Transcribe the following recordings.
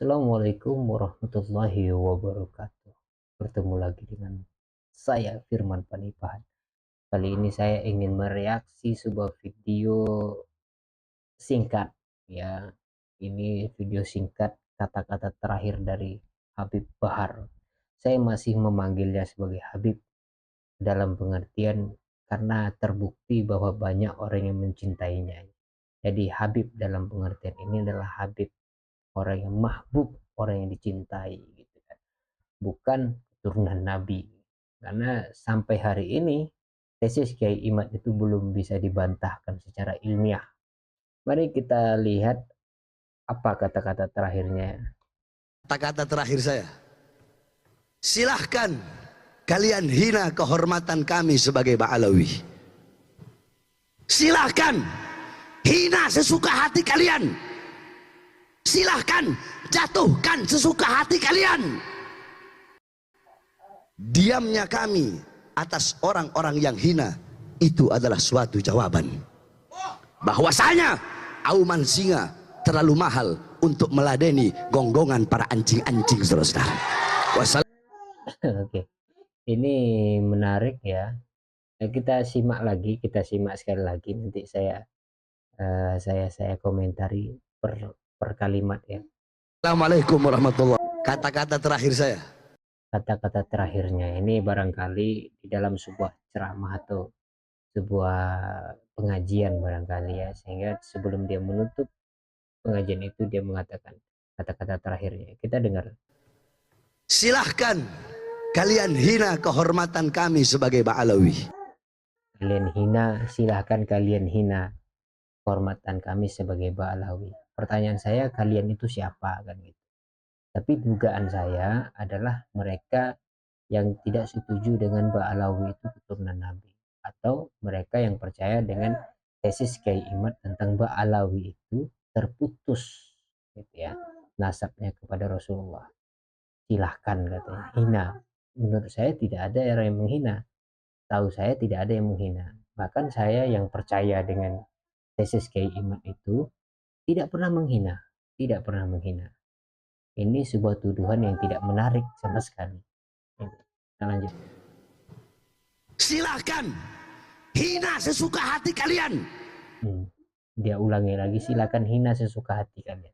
Assalamualaikum warahmatullahi wabarakatuh. Bertemu lagi dengan saya Firman Panipahan. Kali ini saya ingin mereaksi sebuah video singkat ya. Ini video singkat kata-kata terakhir dari Habib Bahar. Saya masih memanggilnya sebagai Habib dalam pengertian karena terbukti bahwa banyak orang yang mencintainya. Jadi Habib dalam pengertian ini adalah Habib, orang yang mahbub, orang yang dicintai gitu kan, bukan keturunan Nabi. Karena sampai hari ini tesis Kiai Imad itu belum bisa dibantahkan secara ilmiah. Mari kita lihat apa kata-kata terakhirnya. Kata-kata terakhir saya, silahkan kalian hina kehormatan kami sebagai Ba'alawi. Silahkan hina sesuka hati kalian. Silahkan jatuhkan sesuka hati kalian. Diamnya kami atas orang-orang yang hina itu adalah suatu jawaban bahwasanya auman singa terlalu mahal untuk meladeni gonggongan para anjing-anjing, saudara-saudara. Oke, ini menarik ya. Kita simak sekali lagi. Nanti saya komentari per kalimat ya. Assalamualaikum warahmatullahi wabarakatuh. Kata-kata terakhir saya, Kata-kata terakhirnya ini barangkali di dalam sebuah ceramah atau sebuah pengajian barangkali ya, sehingga sebelum dia menutup pengajian itu dia mengatakan kata-kata terakhirnya. Kita dengar. silahkan kalian hina kehormatan kami sebagai Ba'alawi. Silahkan kalian hina kehormatan kami sebagai Ba'alawi. Pertanyaan saya, kalian itu siapa kan gitu. Tapi dugaan saya adalah mereka yang tidak setuju dengan Ba'alawi itu keturunan Nabi, atau mereka yang percaya dengan tesis Kiai Imad tentang Ba'alawi itu terputus gitu ya, nasabnya kepada Rasulullah. Silahkan katanya, hina. Menurut saya tidak ada orang yang menghina. Tahu saya tidak ada yang menghina. Bahkan saya yang percaya dengan tesis Kiai Imad itu tidak pernah menghina, tidak pernah menghina. Ini sebuah tuduhan yang tidak menarik sama sekali. Kita lanjut. Silahkan hina sesuka hati kalian. Dia ulangi lagi, silakan hina sesuka hati kalian.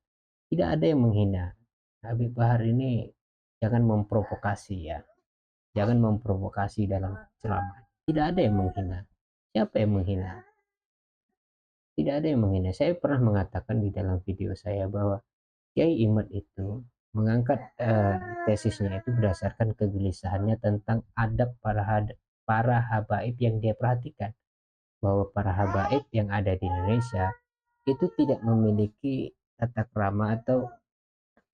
Tidak ada yang menghina. Habib Bahar ini jangan memprovokasi ya. Jangan memprovokasi dalam ceramah. Tidak ada yang menghina. Siapa yang menghina? Tidak ada yang menghina. Saya pernah mengatakan di dalam video saya bahwa Kiai Imad itu mengangkat tesisnya itu berdasarkan kegelisahannya tentang adab para habaib yang dia perhatikan, bahwa para habaib yang ada di Indonesia itu tidak memiliki tata krama atau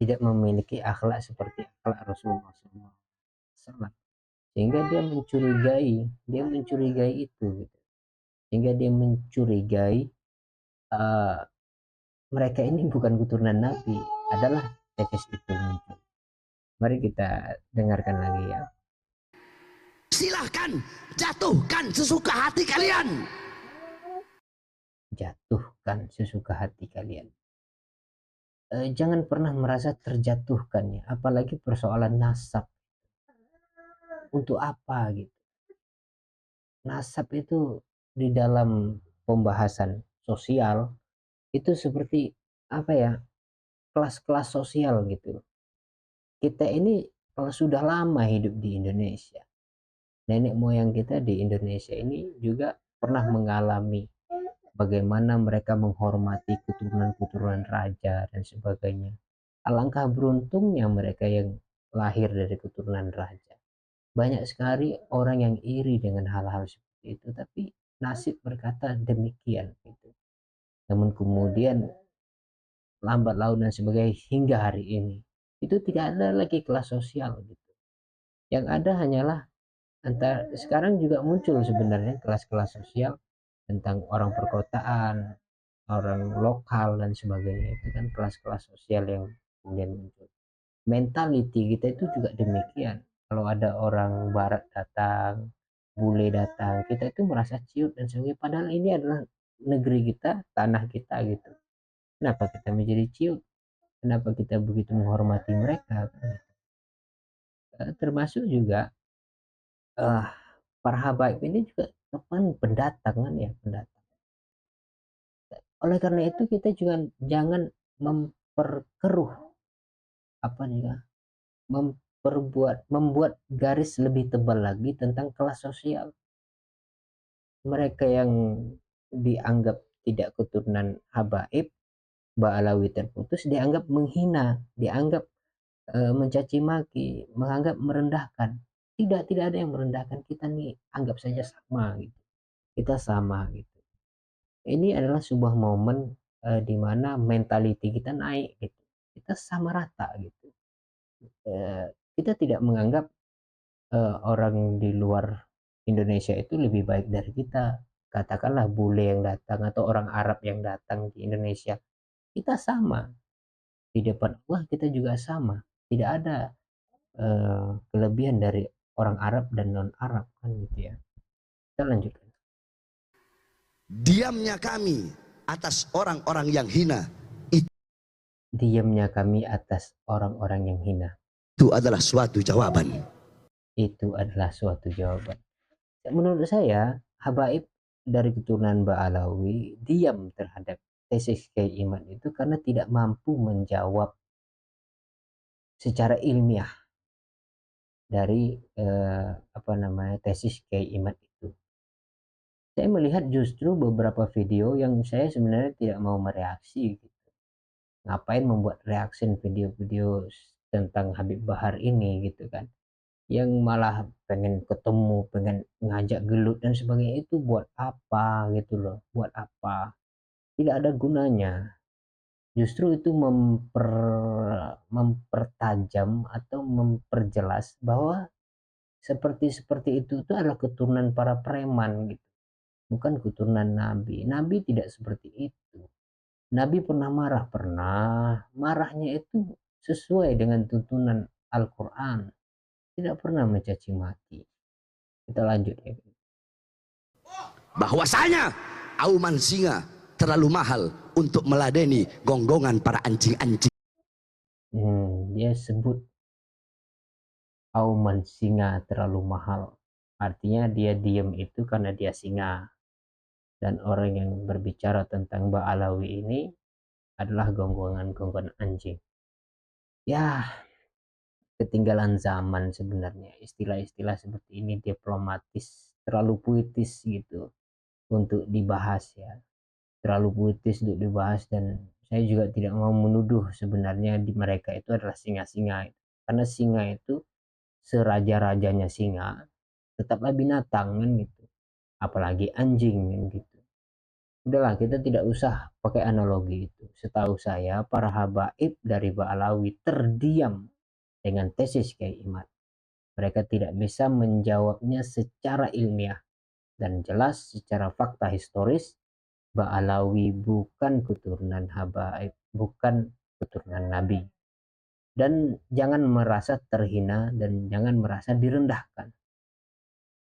tidak memiliki akhlak seperti akhlak Rasulullah SAW, sehingga dia mencurigai itu gitu. Sehingga dia mencurigai uh, mereka ini bukan keturunan Nabi, adalah tesis itu muncul. Mari kita dengarkan lagi ya. Silahkan jatuhkan sesuka hati kalian. Jatuhkan sesuka hati kalian. Jangan pernah merasa terjatuhkan ya, apalagi persoalan nasab. Untuk apa gitu? Nasab itu di dalam pembahasan sosial itu seperti apa ya? Kelas-kelas sosial gitu. Kita ini kalau sudah lama hidup di Indonesia, nenek moyang kita di Indonesia ini juga pernah mengalami bagaimana mereka menghormati keturunan-keturunan raja dan sebagainya. Alangkah beruntungnya mereka yang lahir dari keturunan raja. Banyak sekali orang yang iri dengan hal-hal seperti itu, tapi nasib berkata demikian gitu. Namun kemudian lambat laun dan sebagainya hingga hari ini itu tidak ada lagi kelas sosial gitu. Yang ada hanyalah sekarang juga muncul sebenarnya kelas-kelas sosial tentang orang perkotaan, orang lokal dan sebagainya. Itu kan kelas-kelas sosial yang kemudian muncul. Mentality kita itu juga demikian. Kalau ada orang barat datang, bule datang, kita itu merasa ciut dan sebagainya, padahal ini adalah negeri kita, tanah kita gitu. Kenapa kita menjadi ciut? Kenapa kita begitu menghormati mereka kan? Termasuk juga eh, para habaib ini juga kan pendatang kan ya, pendatang. Oleh karena itu kita juga jangan memperkeruh apa nih ya, membuat garis lebih tebal lagi tentang kelas sosial. Mereka yang dianggap tidak keturunan habaib, Ba'alawi terputus dianggap menghina, dianggap mencaci maki, menganggap merendahkan. Tidak ada yang merendahkan, kita nih anggap saja sama gitu. Kita sama gitu. Ini adalah sebuah momen di mana mentality kita naik gitu. Kita sama rata gitu. Kita tidak menganggap orang di luar Indonesia itu lebih baik dari kita. Katakanlah bule yang datang atau orang Arab yang datang di Indonesia, kita sama. Di depan Allah kita juga sama. Tidak ada kelebihan dari orang Arab dan non Arab kan gitu ya. Kita lanjutkan. Diamnya kami atas orang-orang yang hina Diamnya kami atas orang-orang yang hina. itu adalah suatu jawaban. Itu adalah suatu jawaban. Menurut saya, habaib dari keturunan Ba'alawi diam terhadap tesis Kiai Iman itu karena tidak mampu menjawab secara ilmiah dari apa namanya tesis Kiai Iman itu. Saya melihat justru beberapa video yang saya sebenarnya tidak mau mereaksi gitu. Ngapain membuat reaksi video-video tentang Habib Bahar ini gitu kan, yang malah pengen ketemu, pengen ngajak gelut dan sebagainya, itu buat apa gitu loh, buat apa, tidak ada gunanya. Justru itu mempertajam atau memperjelas bahwa seperti seperti itu adalah keturunan para preman gitu, bukan keturunan nabi. Nabi tidak seperti itu. Nabi pernah marah, pernah. Marahnya itu sesuai dengan tuntunan Al-Quran. Tidak pernah mencaci maki. Kita lanjut ya. Bahwasanya auman singa terlalu mahal untuk meladeni gonggongan para anjing-anjing. Dia sebut auman singa terlalu mahal. Artinya dia diam itu karena dia singa. Dan orang yang berbicara tentang Ba'alawi ini adalah gonggongan-gonggongan anjing. Ya, ketinggalan zaman sebenarnya. Istilah-istilah seperti ini diplomatis, terlalu puitis gitu untuk dibahas ya. Terlalu puitis untuk dibahas, dan saya juga tidak mau menuduh sebenarnya di mereka itu adalah singa-singa. Karena singa itu seraja-rajanya singa tetaplah binatang kan gitu. Apalagi anjing kan gitu. Udahlah, kita tidak usah pakai analogi itu. Setahu saya para habaib dari Ba'alawi terdiam dengan tesis Kiai Imad. Mereka tidak bisa menjawabnya secara ilmiah dan jelas secara fakta historis. Ba'alawi bukan keturunan habaib, bukan keturunan nabi. Dan jangan merasa terhina dan jangan merasa direndahkan.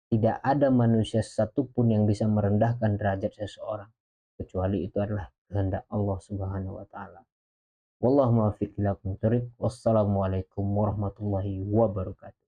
Tidak ada manusia satupun yang bisa merendahkan derajat seseorang kecuali itu adalah kehendak Allah Subhanahu wa taala. Wallahu muwaffiq ila aqwamit thoriq. Wassalamualaikum warahmatullahi wabarakatuh.